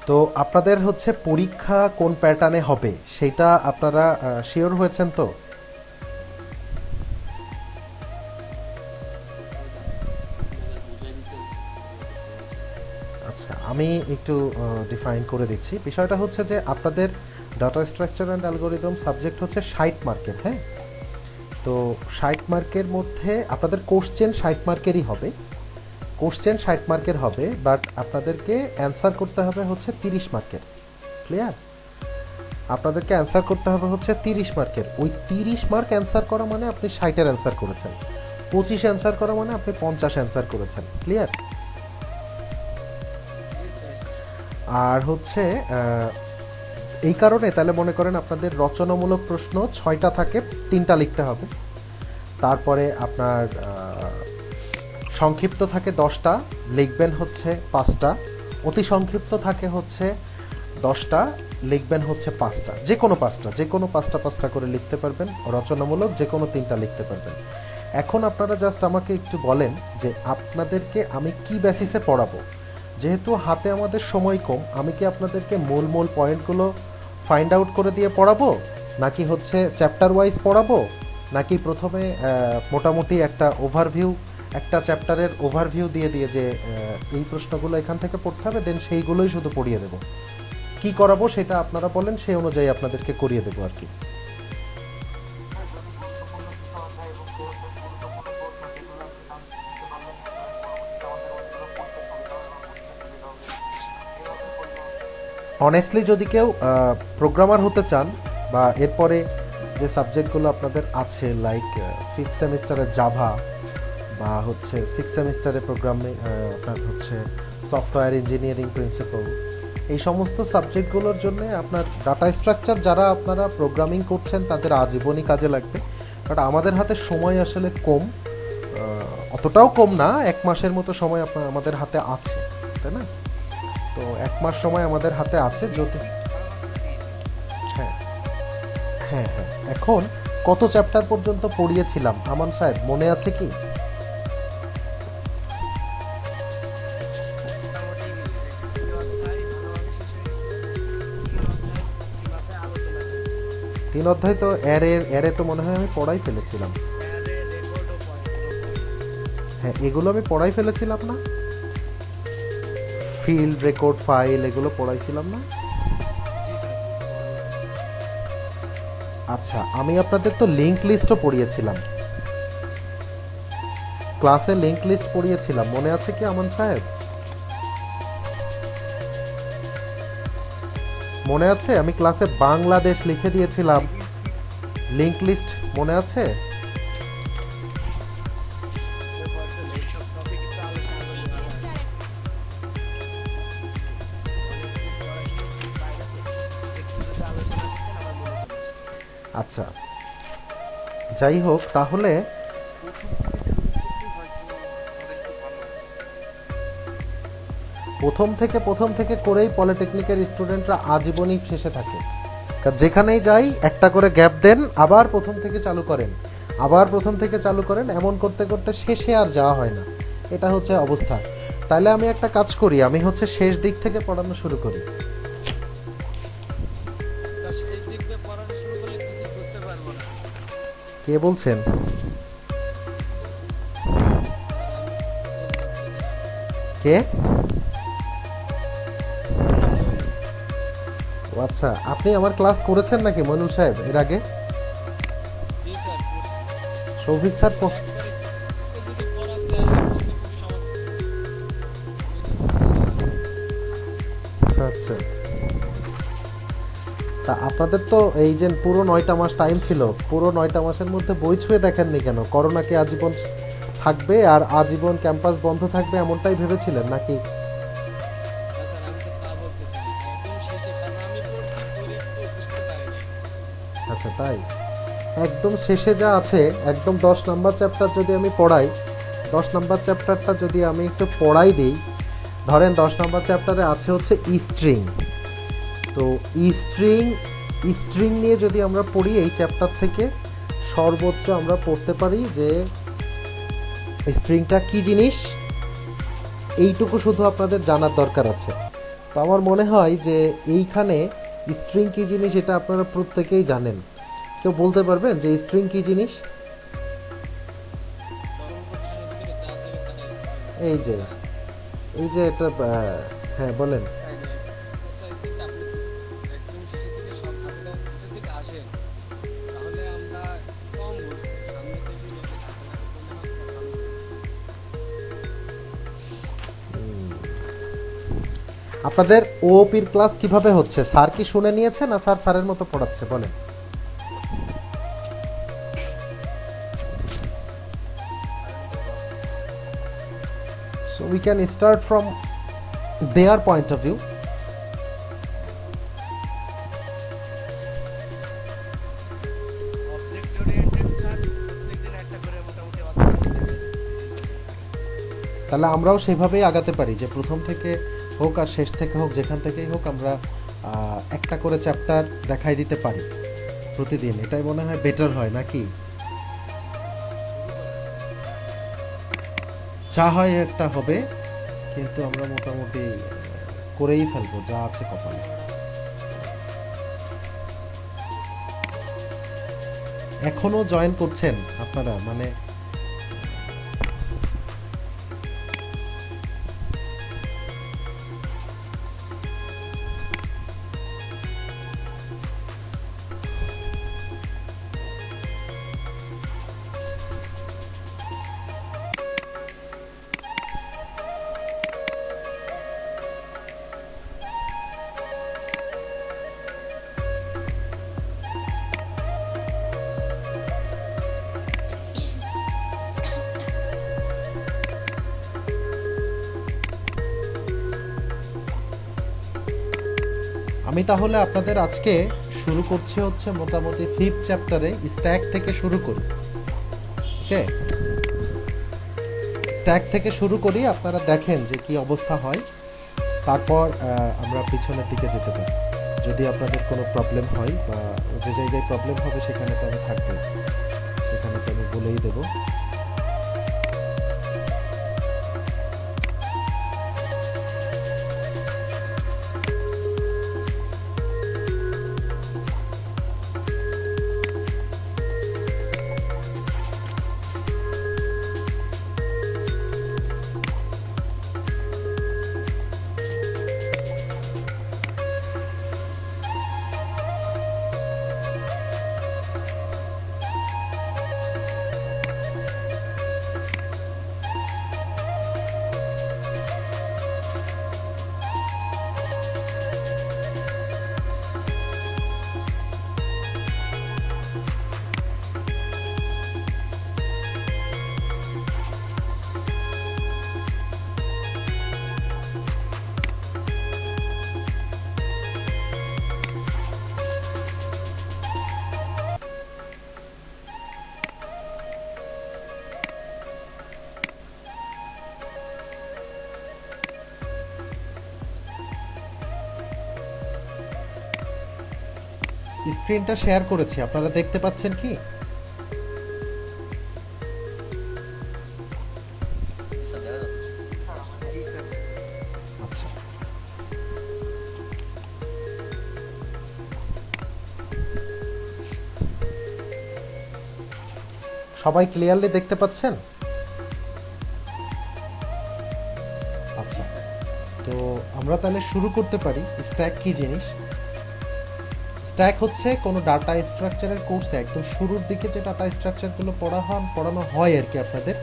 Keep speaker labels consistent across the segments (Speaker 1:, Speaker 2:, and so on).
Speaker 1: তো আপনাদের হচ্ছে পরীক্ষা কোন প্যাটার্নে হবে সেটা আপনারা শিওর হয়েছেন তো? আচ্ছা, আমি একটু ডিফাইন করে দিচ্ছি। বিষয়টা হচ্ছে যে আপনাদের data structure and algorithm subject হচ্ছে 60 মার্কের। হ্যাঁ, তো 60 মার্কের মধ্যে আপনাদের কোশ্চেন 60 মার্কেরই হবে। কোশ্চেন 60 মার্কের হবে, বাট আপনাদেরকে অ্যান্সার করতে হবে হচ্ছে 30 মার্কের। ক্লিয়ার? আপনাদেরকে অ্যান্সার করতে হবে হচ্ছে 30 মার্কের। ওই 30 মার্ক অ্যান্সার করা মানে আপনি 60-এর অ্যান্সার করেছেন, 25 অ্যান্সার করা মানে আপনি 50 অ্যান্সার করেছেন। ক্লিয়ার? আর হচ্ছে এই কারণে তাহলে মনে করেন আপনাদের রচনামূলক প্রশ্ন 6টা থাকে, 3টা লিখতে হবে। তারপরে আপনার সংক্ষিপ্ত থাকে 10টা, লিখবেন হচ্ছে 5টা। অতি সংক্ষিপ্ত থাকে হচ্ছে 10টা, লিখবেন হচ্ছে 5টা। যে কোনো 5টা, যে কোনো 5টা করে লিখতে পারবেন। রচনামূলক যে কোনো 3টা লিখতে পারবেন। এখন আপনারা জাস্ট আমাকে একটু বলেন যে আপনাদেরকে আমি কি বেসিসে পড়াবো। যেহেতু হাতে আমাদের সময় কম, আমি কি আপনাদেরকে মূল পয়েন্টগুলো ফাইন্ড আউট করে দিয়ে পড়াবো, নাকি হচ্ছে চ্যাপ্টার ওয়াইজ পড়াবো, নাকি প্রথমে মোটামুটি একটা চ্যাপ্টারের ওভারভিউ দিয়ে যে এই প্রশ্নগুলো এখান থেকে পড়তে হবে, দেন সেইগুলোই শুধু পড়িয়ে দেবো? কি করাবো সেটা আপনারা বলেন, সেই অনুযায়ী আপনাদেরকে করিয়ে দেবো আর কি। অনেস্টলি যদি কেউ প্রোগ্রামার হতে চান, বা এরপরে যে সাবজেক্টগুলো আপনাদের আছে লাইক 5th সেমিস্টারে জাভা, বা হচ্ছে 6th সেমিস্টারে প্রোগ্রামে আপনার হচ্ছে সফটওয়্যার ইঞ্জিনিয়ারিং প্রিন্সিপাল, এই সমস্ত সাবজেক্টগুলোর জন্য আপনার ডাটা স্ট্রাকচার যারা আপনারা প্রোগ্রামিং করছেন তাদের আজীবনই কাজে লাগবে। বাট আমাদের হাতে সময় আসলে কম, অতটাও কম না, 1 মাসের মতো সময় আমাদের হাতে আছে, তাই না? তো 1 মাস সময় আমাদের হাতে আছে যদি। হ্যাঁ, হ্যাঁ, এখন কত চ্যাপ্টার পর্যন্ত পড়িয়েছিলাম আমান সাহেব, মনে আছে কি?
Speaker 2: মোটামুটি 3 অধ্যায় ভালোভাবে শেষ হয়ে গেছে। 3 অধ্যায় আলোচনা চলছে।
Speaker 1: 3 অধ্যায় তো এরে তো মনে হয় আমি পড়াই ফেলেছিলাম।
Speaker 2: এর রেকর্ডও পড়ে।
Speaker 1: হ্যাঁ, এগুলো আমি পড়াই ফেলেছিলাম না? ফিল্ড রেকর্ড ফাইল এগুলো পড়াইছিলাম না?
Speaker 2: জি স্যার, জি পড়ানো আছে।
Speaker 1: আচ্ছা, আমি আপনাদের তো লিংক লিস্টও পড়িয়েছিলাম, ক্লাসে লিংক লিস্ট পড়িয়েছিলাম, মনে আছে কি আমান সাহেব? মনে আছে? আমি ক্লাসে বাংলাদেশ লিখে দিয়েছিলাম, লিংক লিস্ট মনে আছে?
Speaker 2: এইসব টপিক একটু আলোচনা করলে ভালো হয়। অনেকদিন পড়াশোনা করি বাইরেতে, একটু যদি আলোচনা করতেন আমার মনে চলে আসতো।
Speaker 1: আচ্ছা, যাই হোক, তাহলে
Speaker 2: প্রথম থেকে শুরু করলেই হয়তো আমাদের একটু ভালো হচ্ছে।
Speaker 1: প্রথম থেকে করেই পলিটেকনিকের স্টুডেন্টরা আজীবনই শেষে থাকে। যেখানেই যাই একটা করে গ্যাপ দেন, আবার প্রথম থেকে চালু করেন, আবার প্রথম থেকে চালু করেন, এমন করতে করতে শেষে আর যাওয়া হয় না। এটা হচ্ছে অবস্থা। তাহলে আমি একটা কাজ করি, আমি হচ্ছে শেষ দিক থেকে পড়ানো শুরু করি।
Speaker 2: স্যার শেষ দিক দিয়ে পড়ানো শুরু করলে কিছু বুঝতে পারবো না।
Speaker 1: কে বলছেন?
Speaker 2: স্যার আমি বুঝতে পারতেছি না।
Speaker 1: কে? ও আচ্ছা, আপনি আমার ক্লাস করেছেন নাকি মইনুল সাহেব এর আগে?
Speaker 2: জি স্যার করছি।
Speaker 1: সৌভিক স্যার
Speaker 2: একবারে যদি পড়ান তাহলে বুঝতে খুবই সমস্যা।
Speaker 1: আচ্ছা, তা আপনাদের তো এই যে পুরো 9টা মাস টাইম ছিল, পুরো 9টা মাসের মধ্যে বই ছুঁয়ে দেখেননি কেন? করোনা কি আজীবন থাকবে আর আজীবন ক্যাম্পাস বন্ধ থাকবে এমনটাই ভেবেছিলেন নাকি?
Speaker 2: না স্যার আমি তো তা বলতেছি না, একদম শেষে, কারণ আমি পড়ছি পড়ে একটু বুঝতে পারিনি।
Speaker 1: আচ্ছা, তাই? একদম শেষে যা আছে, একদম 10 নাম্বার চ্যাপ্টার যদি আমি পড়াই, 10 নাম্বার চ্যাপ্টারটা যদি আমি একটু পড়াই দিই, ধরেন 10 নাম্বার চ্যাপ্টারে আছে হচ্ছে স্ট্রিং। তো স্ট্রিং নিয়ে যদি আমরা পড়ি এই চ্যাপ্টার থেকে, সর্বোচ্চ আমরা পড়তে পারি যে স্ট্রিংটা কি জিনিস, এইটুকু শুধু আপনাদের জানার দরকার আছে। তো আমার মনে হয় যে এইখানে স্ট্রিং কী জিনিস এটা আপনারা প্রত্যেকেই জানেন। কেউ বলতে পারবেন যে স্ট্রিং কী জিনিস?
Speaker 2: ডবল কোটেশনের ভিতরে যা থাকে তা
Speaker 1: এই যে এই যে এটা হ্যাঁ বলেন।
Speaker 2: চাইছি যে আপনি যদি একদম শেষের দিকে সব ভাবেটা শেষের দিকে আসেন তাহলে আমরা কম বলবো সামনে থেকে এসে ঢাকাঢাকি করলে আমার ভালো
Speaker 1: আপনাদের ওওপির ক্লাস কিভাবে হচ্ছে? স্যার কি শুনে নিয়েছে না স্যার স্যারের মতো পড়াচ্ছে বলেন? So we can start from their point of view.
Speaker 3: Object oriented sir প্রত্যেকদিন একটা করে মোটামুটি অধ্যায় দেবে।
Speaker 1: তাহলে আমরাও সেভাবেই আগাতে পারি যে প্রথম থেকে হোক আর শেষ থেকে হোক যেখান থেকেই হোক আমরা একটা করে চ্যাপ্টার দেখাই দিতে পারি প্রতিদিন। এটাই মনে হয় বেটার হয় নাকি? যা হয় একটা হবে, কিন্তু আমরা মোটামুটি করেই ফেলবো যা আছে কপালে। এখনো জয়েন করছেন আপনারা? মানে আমি তাহলে আপনাদের আজকে শুরু করছি হচ্ছে মোটামুটি 5th চ্যাপ্টারে স্ট্যাক থেকে শুরু করি। ওকে, স্ট্যাক থেকে শুরু করি, আপনারা দেখেন যে কি অবস্থা হয়, তারপর আমরা পিছনের দিকে যেতে পারি। যদি আপনাদের কোনো প্রবলেম হয় বা যে জায়গায় প্রবলেম হবে সেখানে তো আমি থাকবো, সেখানে তো আমি বলেই দেবো। স্ক্রিনটা শেয়ার করেছি, আপনারা দেখতে পাচ্ছেন কি?
Speaker 3: জি স্যার।
Speaker 1: আচ্ছা, সবাই ক্লিয়ারলি দেখতে পাচ্ছেন? আচ্ছা, তো আমরা তাহলে শুরু করতে পারি। স্ট্যাক কি জিনিস? স্ট্যাক হচ্ছে কোনো ডাটা স্ট্রাকচারের কোর্সে একদম শুরুর দিকে যে ডাটা স্ট্রাকচারগুলো পড়ানো হয় আর কি আপনাদের,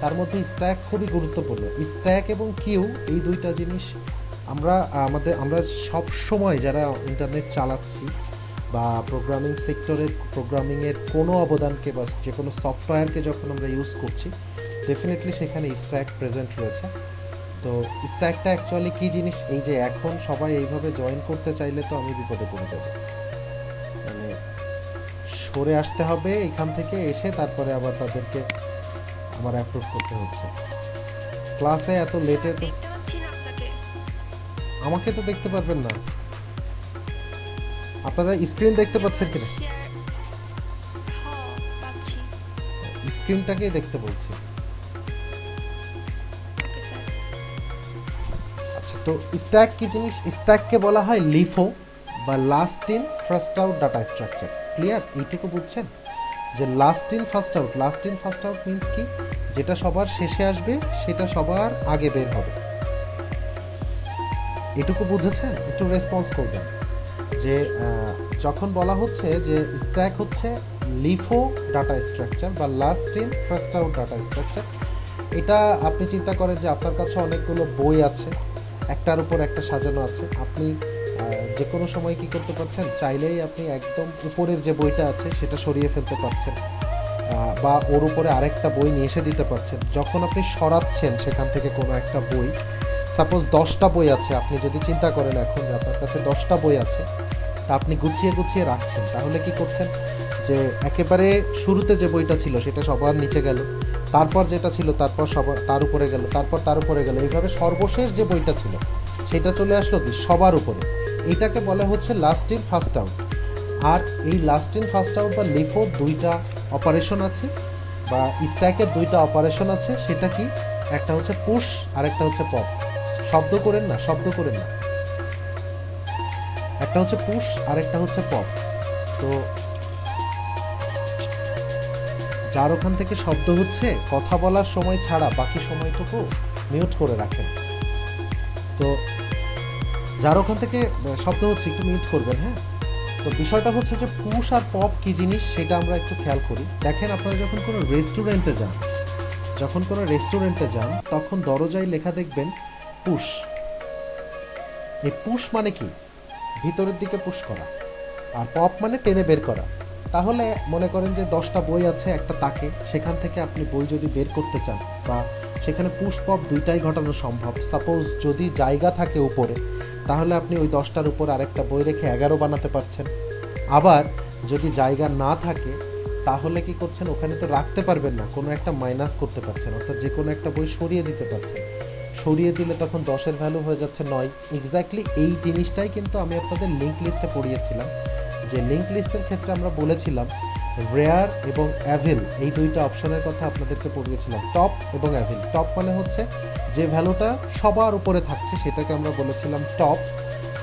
Speaker 1: তার মধ্যে স্ট্যাক খুবই গুরুত্বপূর্ণ। স্ট্যাক এবং কিউ এই দুইটা জিনিস আমরা সব সময় যারা ইন্টারনেট চালাচ্ছি বা প্রোগ্রামিং সেক্টরের প্রোগ্রামিংয়ের কোনো অবদানকে বা যে কোনো সফটওয়্যারকে যখন আমরা ইউজ করছি, ডেফিনেটলি সেখানে স্ট্যাক প্রেজেন্ট রয়েছে। তো স্ট্যাকটা অ্যাকচুয়ালি কী জিনিস, এই যে এখন সবাই এইভাবে জয়েন করতে চাইলে তো আমি বিপদে পড়ে যাব। মানে সরে আসতে হবে এখান থেকে, এসে তারপরে আবার তাদেরকে আমার অ্যাপ্রুভ করতে হচ্ছে। ক্লাসে এত লেটে তো
Speaker 4: দেখতে পাচ্ছি না আপনাকে।
Speaker 1: আমাকে তো দেখতে পারবেন না। আপনারা স্ক্রিন দেখতে পাচ্ছেন কিনা?
Speaker 4: শেয়ার পাচ্ছি।
Speaker 1: স্ক্রিনটাকেই দেখতে বলছি।
Speaker 4: Okay sir.
Speaker 1: তো স্ট্যাক কি জিনিস? স্ট্যাককে বলা হয় লিফো বা last in first out data structure. Clear? এইটুকু বুঝছেন যে last in first out, last in first out means কি? যেটা সবার শেষে আসবে সেটা সবার আগে বের হবে। এটুকু বুঝেছেন? একটু রেসপন্স করবেন যে যখন বলা হচ্ছে যে স্ট্যাক হচ্ছে লিফো ডাটা স্ট্রাকচার বা last in first out data structure, এটা আপনি চিন্তা করেন যে আপনার কাছে অনেকগুলো বই আছে, একটার উপর একটা সাজানো আছে। আপনি যে কোনো সময় কি করতে পারছেন, চাইলেই আপনি একদম উপরের যে বইটা আছে সেটা সরিয়ে ফেলতে পারছেন, বা ওর উপরে আরেকটা বই নিয়ে এসে দিতে পারছেন। যখন আপনি সরাচ্ছেন সেখান থেকে কোনো একটা বই, সাপোজ 10টা বই আছে, আপনি যদি চিন্তা করেন এখন যে আপনার কাছে 10টা বই আছে, তা আপনি গুছিয়ে গুছিয়ে রাখছেন, তাহলে কি করছেন যে একেবারে শুরুতে যে বইটা ছিল সেটা সবার নিচে গেল, তারপর যেটা ছিল তারপর সবার তার উপরে গেল, তারপর তার উপরে গেল, এইভাবে সর্বশেষ যে বইটা ছিল সেটা চলে আসলো কি সবার উপরে। এইটাকে বলে হচ্ছে লাস্ট ইন ফার্স্ট আউট। আর এই লাস্ট ইন ফার্স্ট আউট বা লিফোর দুইটা অপারেশন আছে, বা স্ট্যাকের দুইটা অপারেশন আছে। সেটা কি? একটা হচ্ছে পুশ আর একটা হচ্ছে পপ। শব্দ করেন না, শব্দ করেন না। একটা হচ্ছে পুশ আর একটা হচ্ছে পপ। তো যার ওখান থেকে শব্দ হচ্ছে, কথা বলার সময় ছাড়া বাকি সময়টুকু মিউট করে রাখেন। তো যার ওখান থেকে শব্দ হচ্ছে একটু মিউট করবেন, হ্যাঁ। তো বিষয়টা হচ্ছে যে পুশ আর পপ কি জিনিস সেটা আমরা একটু খেয়াল করি। দেখেন, আপনারা যখন কোনো রেস্টুরেন্টে যান, তখন দরজায় লেখা দেখবেন পুশ। এই পুশ মানে কি? ভিতরের দিকে পুশ করা। আর পপ মানে টেনে বের করা। তাহলে মনে করেন যে 10টা বই আছে একটা তাকে, সেখান থেকে আপনি বই যদি বের করতে চান, বা সেখানে পুশ পপ দুইটাই ঘটানো সম্ভব। সাপোজ যদি জায়গা থাকে উপরে, তাহলে আপনি ওই 10টার উপর আরেকটা বই রেখে 11 বানাতে পারছেন। আবার যদি জায়গা না থাকে, তাহলে কি করছেন, ওখানে তো রাখতে পারবেন না, কোনো একটা মাইনাস করতে পারছেন, অর্থাৎ যে কোনো একটা বই সরিয়ে দিতে পারছেন। সরিয়ে দিলে তখন 10-এর ভ্যালু হয়ে যাচ্ছে 9। এক্স্যাক্টলি এই জিনিসটাই কিন্তু আমি আপনাদের লিঙ্ক লিস্টে পড়িয়েছিলাম, যে লিঙ্ক লিস্টের ক্ষেত্রে আমরা বলেছিলাম রেয়ার এবং অ্যাভেল, এই দুইটা অপশনের কথা আপনাদেরকে পড়িয়েছিলাম। টপ এবং অ্যাভেল। টপ মানে হচ্ছে যে ভ্যালুটা সবার উপরে থাকছে সেটাকে আমরা বলেছিলাম টপ।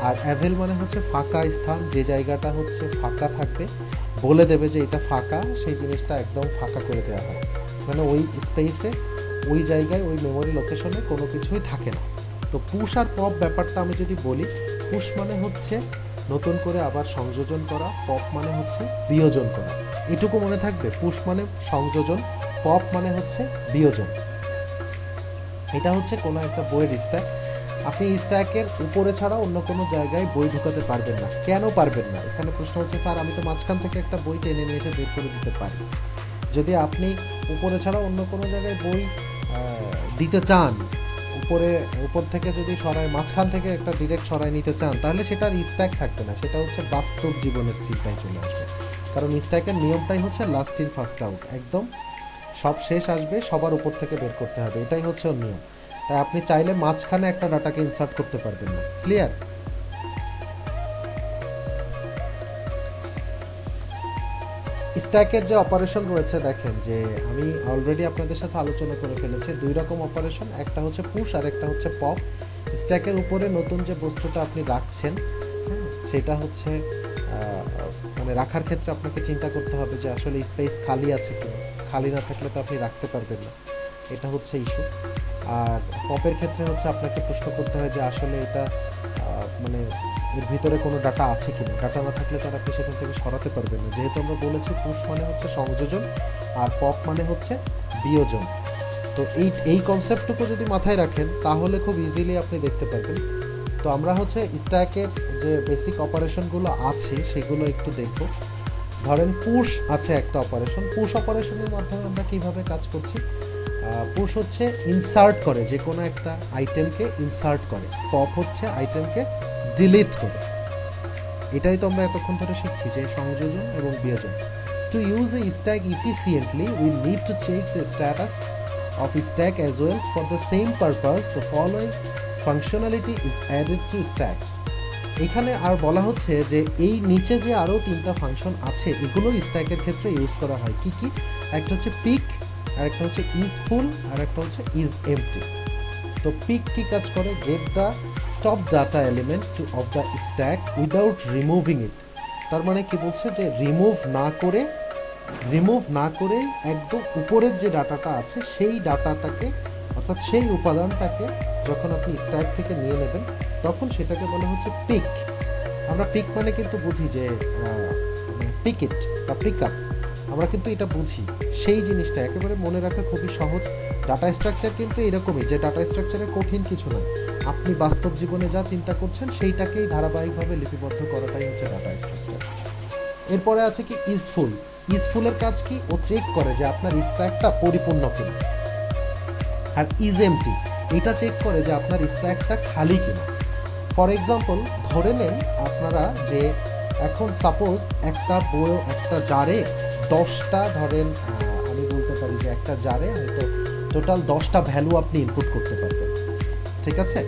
Speaker 1: আর অ্যাভেল মানে হচ্ছে ফাঁকা স্থান, যে জায়গাটা হচ্ছে ফাঁকা থাকবে, বলে দেবে যে এটা ফাঁকা, সেই জিনিসটা একদম ফাঁকা করে দেওয়া হয়। মানে ওই স্পেসে, ওই জায়গায়, ওই মেমোরি লোকেশনে কোনো কিছুই থাকে না। তো পুশ আর পপ ব্যাপারটা আমি যদি বলি, পুশ মানে হচ্ছে নতুন করে আবার সংযোজন করা, পপ মানে হচ্ছে বিয়োজন করা। এটুকু মনে থাকবে, পুশ মানে সংযোজন, পপ মানে হচ্ছে বিয়োজন। এটা হচ্ছে কোনো একটা বইয়ের স্ট্যাক। আপনি স্ট্যাকের উপরে ছাড়া অন্য কোনো জায়গায় বই ঢুকাতে পারবেন না। কেন পারবেন না? এখানে প্রশ্ন হচ্ছে, স্যার আমি তো মাঝখান থেকে একটা বই টেনে নিয়ে এসে বের করে দিতে পারি। যদি আপনি উপরে ছাড়া অন্য কোনো জায়গায় বই দিতে চান, উপর থেকে যদি সরায়, মাঝখান থেকে একটা ডিরেক্ট সরায় নিতে চান, তাহলে সেটার স্ট্যাক থাকবে না, সেটা হচ্ছে বাস্তব জীবনের চিন্তায় চলে আসবে। কারণ স্ট্যাকের নিয়মটাই হচ্ছে লাস্ট ইন ফার্স্ট আউট, একদম সব শেষ আসবে, সবার উপর থেকে বের করতে হবে, এটাই হচ্ছে ওর নিয়ম। তাই আপনি চাইলে মাঝখানে একটা ডাটাকে ইনসার্ট করতে পারবেন না। ক্লিয়ার? স্ট্যাকের যে অপারেশন রয়েছে, দেখেন যে আমি অলরেডি আপনাদের সাথে আলোচনা করে ফেলেছি। দুই রকম অপারেশন, একটা হচ্ছে পুশ আর একটা হচ্ছে পপ। স্ট্যাকের উপরে নতুন যে বস্তুটা আপনি রাখছেন, হ্যাঁ, সেটা হচ্ছে মানে রাখার ক্ষেত্রে আপনাকে চিন্তা করতে হবে যে আসলে স্পেস খালি আছে কি। খালি না থাকলে তো আপনি রাখতে পারবেন না, এটা হচ্ছে ইস্যু। আর পপের ক্ষেত্রে হচ্ছে আপনাকে প্রশ্ন করতে হয় যে আসলে এটা মানে এর ভিতরে কোনো ডাটা আছে কিনা। ডাটা না থাকলে তার আপনি সেখান থেকে সরাতে পারবেন না। যেহেতু আমরা বলেছি পুশ মানে হচ্ছে সংযোজন আর পপ মানে হচ্ছে বিয়োজন। তো এই কনসেপ্টটুকু যদি মাথায় রাখেন, তাহলে খুব ইজিলি আপনি দেখতে পারবেন। তো আমরা হচ্ছে স্ট্যাকের যে বেসিক অপারেশনগুলো আছে সেগুলো একটু দেখব। ধরেন পুশ আছে একটা অপারেশন। পুশ অপারেশনের মাধ্যমে আমরা কিভাবে কাজ করছি? পুশ হচ্ছে ইনসার্ট করে, যে কোনো একটা আইটেমকে ইনসার্ট করে। পপ হচ্ছে আইটেমকে ডিলিট করে। এটাই তো আমরা এতক্ষণ ধরে শিখছি, যে সংযোজন এবং বিয়োজন। To use a stack efficiently we need to check the status of stack as well. For the same purpose the following functionality is added to stacks. এখানে আর বলা হচ্ছে যে এই নিচে যে আরও 3টা ফাংশন আছে, এগুলো স্ট্যাকের ক্ষেত্রে ইউজ করা হয়। কি কি? একটা হচ্ছে পিক, আর একটা হচ্ছে ইজ ফুল, আর একটা হচ্ছে ইজ এমটি। তো পিক কি কাজ করে? Get the top data element to of the stack without removing it. তার মানে কি বলছে যে রিমুভ না করে একদম উপরের যে ডাটাটা আছে সেই ডাটাটাকে অর্থাৎ সেই উপাদানটাকে যখন আপনি স্ট্যাক থেকে নিয়ে নেবেন তখন সেটাকে বলা হচ্ছে পিক। আমরা পিক মানে কিন্তু বুঝি যে পিকেট বা পিক আপ, আমরা কিন্তু এটা বুঝি। সেই জিনিসটা একেবারে মনে রাখা খুবই সহজ। ডাটা স্ট্রাকচার কিন্তু এরকমই, যে ডাটা স্ট্রাকচারে কঠিন কিছু নয়, আপনি বাস্তব জীবনে যা চিন্তা করছেন সেইটাকেই ধারাবাহিকভাবে লিপিবদ্ধ করাটাই হচ্ছে ডাটা স্ট্রাকচার। এরপরে আছে কি ইজফুল। ইজফুলের কাজ কি? ও চেক করে যে আপনার স্ট্যাকটা পরিপূর্ণ কিনা। আর ইজ এমটি, এটা চেক করে যে আপনার স্ট্যাকটা খালি কিনা। ফর এক্সাম্পল ধরে নেন আপনারা যে এখন সাপোজ একটা জারে 10টা ধরেন, আমি বলতে পারি যে একটা জারে হয়তো টোটাল 10টা ভ্যালু আপনি ইনপুট করতে পারবেন, ঠিক আছে?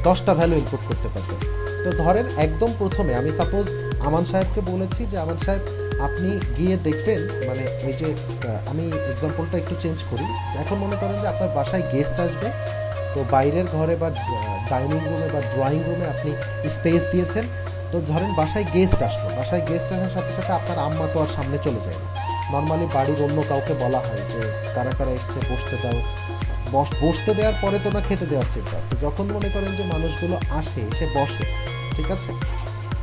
Speaker 1: 10টা ভ্যালু ইনপুট করতে পারবেন। তো ধরেন একদম প্রথমে আমি সাপোজ আমান সাহেবকে বলেছি যে আমান সাহেব আপনি গিয়ে দেখবেন, মানে এই যে আমি এক্সাম্পলটা একটু চেঞ্জ করি। এখন মনে করেন যে আপনার বাসায় গেস্ট আসবে, তো বাইরের ঘরে বা ডাইনিং রুমে বা ড্রয়িং রুমে আপনি স্পেস দিয়েছেন। তো ধরেন বাসায় গেস্ট আসলো, বাসায় গেস্ট আসার সাথে সাথে আপনার আম্মা তো আর সামনে চলে যায় না। নর্মালি বাড়ির অন্য কাউকে বলা হয় যে কারা কারা এসছে বসতে দাও, বসতে দেওয়ার পরে তো না খেতে দেওয়ার চিন্তা। তো যখন মনে করেন যে মানুষগুলো আসে, এসে বসে, ঠিক আছে,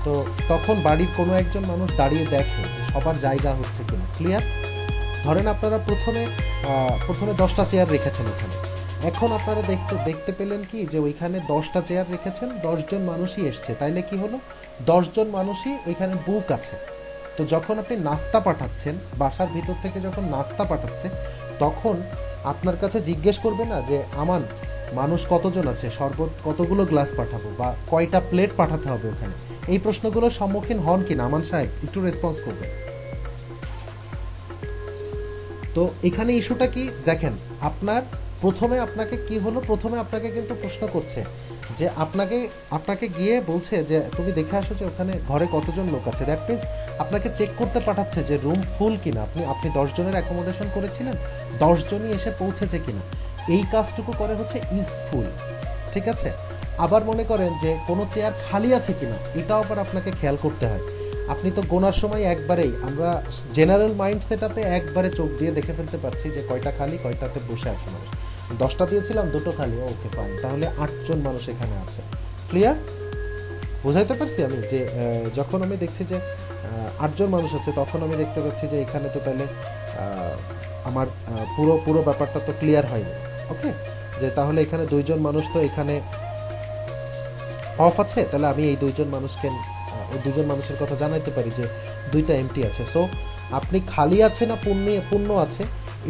Speaker 1: তো তখন বাড়ির কোনো একজন মানুষ দাঁড়িয়ে দেখে যে সবার জায়গা হচ্ছে কিনা। ক্লিয়ার? ধরেন আপনারা প্রথমে 10টা চেয়ার রেখেছেন ওখানে। এখন আপনারা দেখতে পেলেন কি যে ওইখানে 10টা চেয়ার রেখেছেন, 10 জন মানুষই এসছে, তাইলে কি হলো 10 জন মানুষই ওইখানে বুক আছে। তো যখন আপনি নাস্তা পাঠাচ্ছেন, বাসার ভিতর থেকে যখন নাস্তা পাঠাচ্ছে, তখন আপনার কাছে জিজ্ঞেস করবে না যে আমান মানুষ কতজন আছে, শরবত কতগুলো গ্লাস পাঠাবো বা কয়টা প্লেট পাঠাতে হবে ওখানে। এই প্রশ্নগুলোর সম্মুখীন হন কিনা আমান সাহেব? একটু রেসপন্স করবেন। তো এখানে ইস্যুটা কি দেখেন, প্রথমে আপনাকে কিন্তু প্রশ্ন করছে যে আপনাকে গিয়ে বলছে যে তুমি দেখে আসো যে ওখানে ঘরে কতজন লোক আছে। দ্যাট মিনস আপনাকে চেক করতে পাঠাচ্ছে যে রুম ফুল কিনা, আপনি 10 জনের অ্যাকোমোডেশন করেছিলেন, 10 জনই এসে পৌঁছেছে কিনা। এই কাজটুকু করে হচ্ছে ইজ ফুল, ঠিক আছে? আবার মনে করেন যে কোনো চেয়ার খালি আছে কিনা, এটাও আবার আপনাকে খেয়াল করতে হয়। আপনি তো গোনার সময় একবারেই, আমরা জেনারেল মাইন্ড সেটআপে একবারে চোখ দিয়ে দেখে ফেলতে পারছি যে কয়টা খালি, কয়টাতে বসে আছে মানুষ। 10টা দিয়েছিলাম, 2টো খালি, ওকে ফাইন, তাহলে 8 জন মানুষ এখানে আছে। ক্লিয়ার? বোঝাইতে পারছি আমি যে যখন আমি দেখছি যে 8 জন মানুষ আছে, তখন আমি দেখতে পাচ্ছি যে এখানে তো তাহলে আমার পুরো ব্যাপারটা তো ক্লিয়ার হয়নি। ওকে, যে তাহলে এখানে 2 জন মানুষ তো এখানে অফ আছে, তাহলে আমি এই 2 জন মানুষকে ওই 2 জন মানুষের কথা জানাইতে পারি যে 2টা এমটি আছে। সো আপনি খালি আছে না পূর্ণ আছে,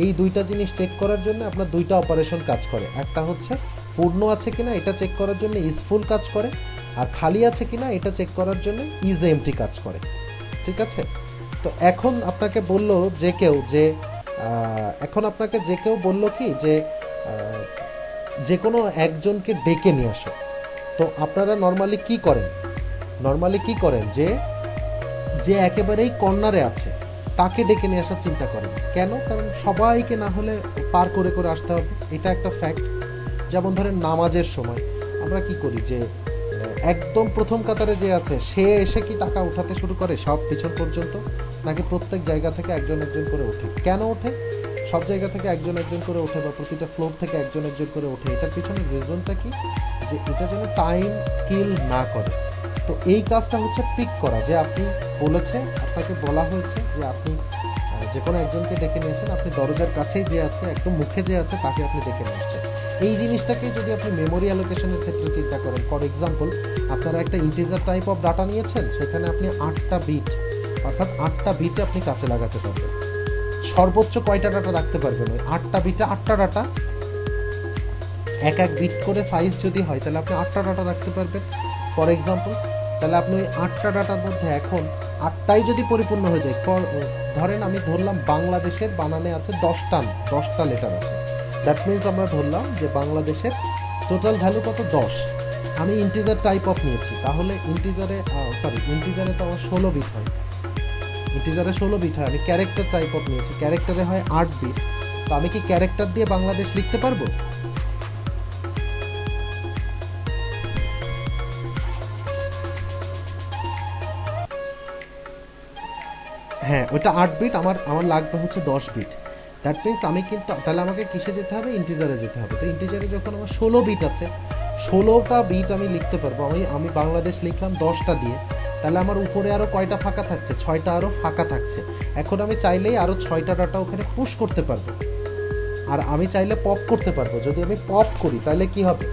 Speaker 1: এই 2টা জিনিস চেক করার জন্য আপনার 2টা অপারেশন কাজ করে। একটা হচ্ছে পূর্ণ আছে কিনা এটা চেক করার জন্য ইজ ফুল কাজ করে, আর খালি আছে কিনা এটা চেক করার জন্য ইজ এমটি কাজ করে, ঠিক আছে? তো এখন আপনাকে বললো যে কেউ বললো কি যে কোনো একজনকে ডেকে নিয়ে আসো। তো আপনারা নর্মালি কি করেন যে একেবারেই কর্নারে আছে তাকে ডেকে নিয়ে আসার চিন্তা করেন। কেন? কারণ সবাইকে না হলে পার করে আসতে হবে, এটা একটা ফ্যাক্ট। যেমন ধরেন নামাজের সময় আমরা কি করি যে একদম প্রথম কাতারে যে আছে সে এসে কি টাকা উঠাতে শুরু করে সব পিছন পর্যন্ত, নাকি প্রত্যেক জায়গা থেকে একজন করে ওঠে? কেন ওঠে? সব জায়গা থেকে একজন করে ওঠে বা প্রতিটা ফ্লোর থেকে একজন করে ওঠে, এটার পিছনে রিজনটা কি? যে এটা যেন টাইম কিল না করে। তো এই কাজটা হচ্ছে পিক করা, যে আপনাকে বলা হয়েছে যে আপনি যে কোনো একজনকে ডেকে নিয়েছেন, আপনি দরজার কাছেই যে আছে, একদম মুখে যে আছে তাকে আপনি ডেকে নিয়ে আসছেন। এই জিনিসটাকে যদি আপনি মেমোরি অ্যালোকেশনের ক্ষেত্রে চিন্তা করেন, ফর এক্সাম্পল আপনারা একটা ইন্টিজার টাইপ অফ ডাটা নিয়েছেন, সেখানে আপনি 8টা বিট অর্থাৎ 8টা বিটে আপনি কাছে লাগাতে পারবেন। সর্বোচ্চ কয়টা ডাটা রাখতে পারবেন? ওই 8টা বিটে 8টা ডাটা, এক বিট করে সাইজ যদি হয় তাহলে আপনি 8টা ডাটা রাখতে পারবেন ফর এক্সাম্পল। তাহলে আপনি ওই 8টা ডাটার মধ্যে এখন 8টাই যদি পরিপূর্ণ হয়ে যায়, ধরেন আমি ধরলাম বাংলাদেশের বানানে আছে 10টা লেটার আছে, দ্যাট মিনস আমরা ধরলাম যে বাংলাদেশের টোটাল ভ্যালু কত? 10। আমি ইন্টিজার টাইপ অফ নিয়েছি, তাহলে ইন্টিজারে তো আমার 16 বিট হয়, আমি ক্যারেক্টার টাইপ অফ নিয়েছি, ক্যারেক্টারে হয় 8 বিট। তো আমি কি ক্যারেক্টার দিয়ে বাংলাদেশ লিখতে পারবো? হ্যাঁ ওটা 8 বিট, আমার আমার লাগবে হচ্ছে 10 বিট। দ্যাট মিনস আমি কিন্তু তাহলে আমাকে কিসে যেতে হবে, ইন্টিজারে যেতে হবে। তো ইন্টিজারে যখন আমার 16 বিট আছে, 16টা বিট আমি লিখতে পারবো। আমি বাংলাদেশ লিখলাম 10টা দিয়ে, তাহলে আমার উপরে আরও কয়টা ফাঁকা থাকছে, 6টা আরও ফাঁকা থাকছে। এখন আমি চাইলেই আরও 6টা ডাটা ওখানে পুশ করতে পারবো, আর আমি চাইলে পপ করতে পারবো। যদি আমি পপ করি তাহলে কি হবে,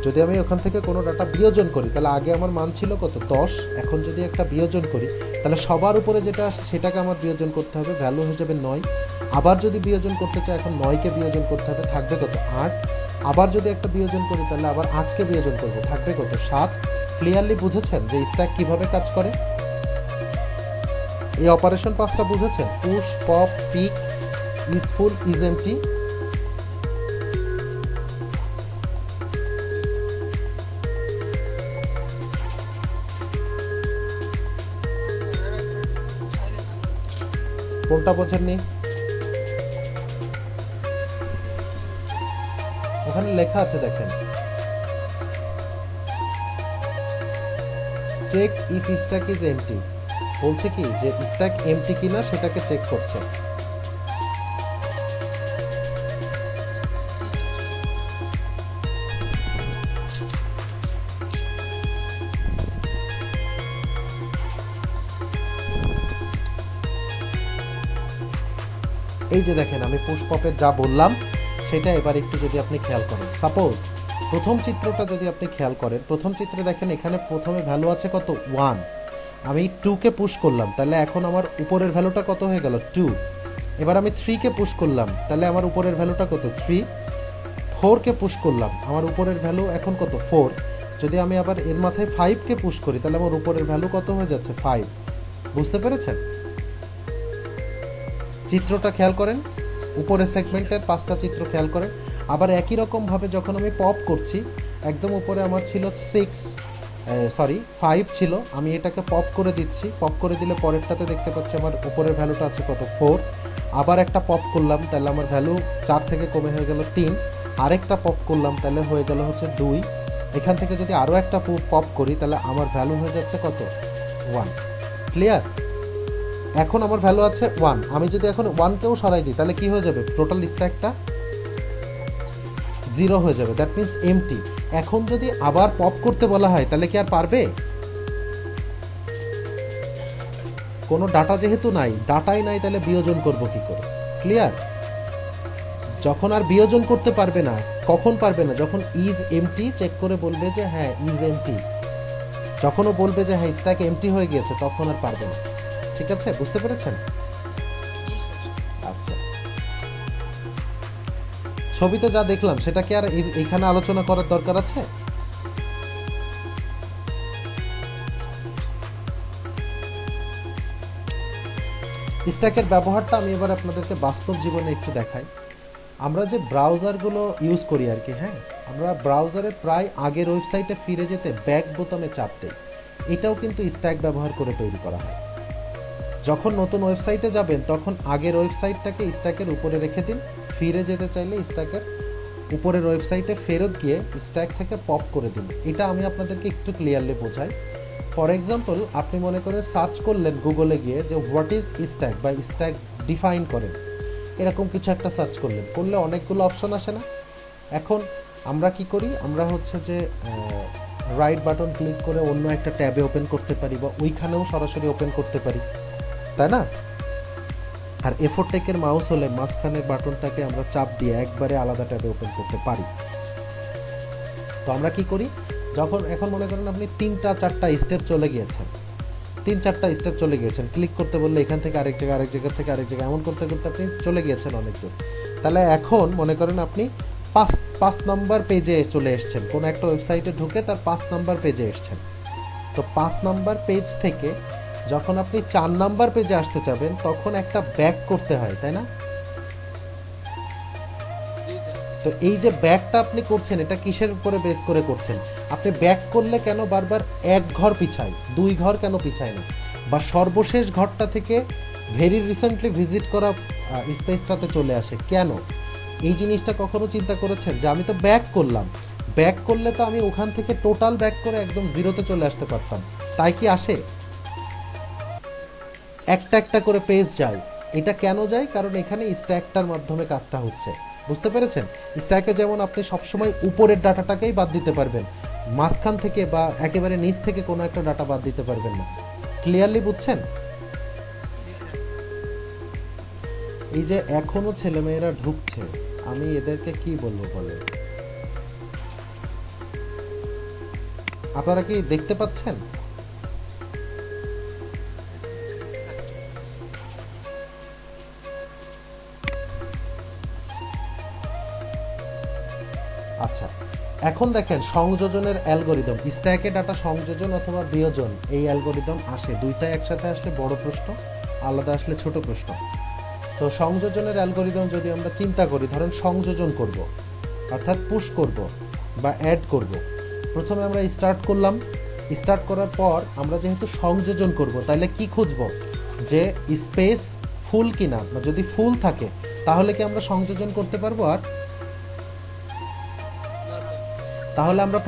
Speaker 1: যদি আমি ওখান থেকে কোনো ডাটা বিয়োজন করি, তাহলে আগে আমার মান ছিল কত 10, এখন যদি একটা বিয়োজন করি তাহলে সবার উপরে যেটা আসে সেটাকে আমার বিয়োজন করতে হবে, ভ্যালু হয়ে যাবে 9। আবার যদি বিয়োজন করতে চাই, এখন 9কে বিয়োজন করতে হবে, থাকবে কত 8। আবার যদি একটা বিয়োজন করি তাহলে আবার 8কে বিয়োজন করবো, থাকবে কত 7। ক্লিয়ারলি বুঝেছেন যে স্ট্যাক কিভাবে কাজ করে? এই অপারেশন পাঁচটা বুঝেছেন? Push, pop, peek, is full, is empty. কোনটা বোঝেননি? ওখানে লেখা আছে দেখেন, check if stack is empty. বলছে কি যে স্ট্যাক এমটি কিনা সেটাকে চেক করছে। এই যে দেখেন আমি পুশ পপের যা বললাম সেটা এবার একটু যদি আপনি খেয়াল করেন, সাপোজ প্রথম চিত্রটা যদি আপনি খেয়াল করেন, প্রথম চিত্রে দেখেন এখানে প্রথমে ভ্যালু আছে কত 1, আমি 2কে পুশ করলাম, তাহলে এখন আমার উপরের ভ্যালুটা কত হয়ে গেল 2। এবার আমি 3কে পুশ করলাম, তাহলে আমার উপরের ভ্যালুটা কত 3। 4কে পুশ করলাম, আমার উপরের ভ্যালু এখন কত 4। যদি আমি আবার এর মাথায় 5কে পুশ করি তাহলে আমার উপরের ভ্যালু কত হয়ে যাচ্ছে 5। বুঝতে পেরেছেন? চিত্রটা খেয়াল করেন, উপরের সেগমেন্টের 5টা চিত্র খেয়াল করেন। আবার একই রকমভাবে যখন আমি পপ করছি, একদম উপরে আমার ছিল 5 ছিল, আমি এটাকে পপ করে দিচ্ছি। পপ করে দিলে পরেরটাতে দেখতে পাচ্ছি আমার উপরের ভ্যালুটা আছে কত 4। আবার একটা পপ করলাম, তাহলে আমার ভ্যালু 4 থেকে কমে হয়ে গেল 3। আরেকটা পপ করলাম, তাহলে হয়ে গেল হচ্ছে 2। এখান থেকে যদি আরও একটা পপ করি তাহলে আমার ভ্যালু হয়ে যাচ্ছে কত 1। ক্লিয়ার? এখন আমার ভ্যালু আছে 1, আমি যদি এখন 1কেও সরাই দিই তাহলে কি হয়ে যাবে, টোটাল স্ট্যাকটা 0 হয়ে যাবে, দ্যাট মিনস এমটি। এখন যদি আবার পপ করতে বলা হয় তাহলে কি আর পারবে? কোনো ডাটা যেহেতু নাই, ডাটাই নাই, তাহলে বিয়োজন করব কি করে? ক্লিয়ার? যখন আর বিয়োজন করতে পারবে না, কখন পারবে না, যখন ইজ এমটি চেক করে বলবে যে হ্যাঁ ইজ এমটি, যখনও বলবে যে হ্যাঁ স্ট্যাক এমটি হয়ে গিয়েছে তখন আর পারবে না। ঠিক আছে, বুঝতে পেরেছেন? আচ্ছা, ছবিতে যা দেখলাম সেটা কি আর এখানে আলোচনা করার দরকার আছে? স্ট্যাকের ব্যবহারটা আমি এবার আপনাদেরকে বাস্তব জীবনে একটু দেখাই। আমরা যে ব্রাউজারগুলো ইউজ করি আর কি, হ্যাঁ, আমরা ব্রাউজারে প্রায় আগের ওয়েবসাইটে ফিরে যেতে ব্যাক বোতামে চাপ দেই। এটাও কিন্তু স্ট্যাক ব্যবহার করে তৈরি করা হয়। যখন নতুন ওয়েবসাইটে যাবেন তখন আগের ওয়েবসাইটটাকে স্ট্যাকের উপরে রেখে দিন, ফিরে যেতে চাইলে স্ট্যাকের উপরের ওয়েবসাইটে ফেরত গিয়ে স্ট্যাক থেকে পপ করে দিন। এটা আমি আপনাদেরকে একটু ক্লিয়ারলি বোঝাই। ফর এক্সাম্পল, আপনি মনে করেন সার্চ করলেন গুগলে গিয়ে যে হোয়াট ইজ স্ট্যাক বা স্ট্যাক ডিফাইন করেন, এরকম কিছু একটা সার্চ করলে অনেকগুলো অপশন আসে না? এখন আমরা কি করি, আমরা হচ্ছে যে রাইট বাটন ক্লিক করে অন্য একটা ট্যাবে ওপেন করতে পারি বা ওইখানেও সরাসরি ওপেন করতে পারি, তাই না? আর এফোর টেকের মাউস হলে মাঝখানের বাটনটাকে আমরা চাপ দিয়ে একবারে আলাদা ট্যাবে ওপেন করতে পারি। তো আমরা কি করি, যখন এখন মনে করেন আপনি 3-4টা স্টেপ চলে গিয়েছেন, 3-4টা স্টেপ চলে গিয়েছেন, ক্লিক করতে বললে এখান থেকে আরেক জায়গা, আরেক জায়গা থেকে আরেক জায়গা, এমন করতে করতে আপনি চলে গিয়েছেন অনেক দূর। তাহলে এখন মনে করেন আপনি 5 নম্বর পেজে চলে এসছেন, কোনো একটা ওয়েবসাইটে ঢুকে তার 5 নম্বর পেজে এসছেন। তো 5 নম্বর পেজ থেকে যখন আপনি 4 নাম্বার পেজে আসতে চাবেন তখন একটা ব্যাক করতে হয়, তাই না? তো এই যে ব্যাকটা আপনি করছেন, এটা কিসের উপরে বেস করে করছেন? আপনি ব্যাক করলে কেন বারবার 1 ঘর পিছায়, 2 ঘর কেন পিছায় না, বা সর্বশেষ ঘরটা থেকে ভেরি রিসেন্টলি ভিজিট করা স্পেসটাতে চলে আসে কেন? এই জিনিসটা কখনো চিন্তা করেছেন যে আমি তো ব্যাক করলাম, ব্যাক করলে তো আমি ওখান থেকে টোটাল ব্যাক করে একদম জিরোতে চলে আসতে পারতাম, তাই কি আসে? একটা একটা করে পেজ যায়। এটা কেন যায়? কারণ এখানে স্ট্যাকটার মাধ্যমে কাজটা হচ্ছে। বুঝতে পেরেছেন? স্ট্যাকে যেমন আপনি সবসময় উপরের ডাটাটাকেই বাদ দিতে পারবেন, মাঝখান থেকে বা একেবারে নিচ থেকে কোনো একটা ডাটা বাদ দিতে পারবেন না। ক্লিয়ারলি বুঝছেন?
Speaker 3: জি স্যার।
Speaker 1: এই যে এখনো ছেলেমেয়েরা ঢুকছে, আমি এদেরকে কি বলবো বলে? আপনারা কি দেখতে পাচ্ছেন? আচ্ছা, এখন দেখেন সংযোজনের অ্যালগরিদম, স্ট্যাকে ডাটা সংযোজন অথবা বিয়োজন, এই অ্যালগরিদম আসে দুইটা একসাথে আসলে বড় প্রশ্ন, আলাদা আসলে ছোট প্রশ্ন। তো সংযোজনের অ্যালগরিদম যদি আমরা চিন্তা করি, ধরেন সংযোজন করব, অর্থাৎ পুশ করব বা অ্যাড করব। প্রথমে আমরা স্টার্ট করলাম, স্টার্ট করার পর আমরা যেহেতু সংযোজন করব, তাহলে কি খুঁজব? যে স্পেস ফুল কিনা, বা যদি ফুল থাকে তাহলে কি আমরা সংযোজন করতে পারবো? আর
Speaker 2: না স্যার।
Speaker 1: তাহলে আমরা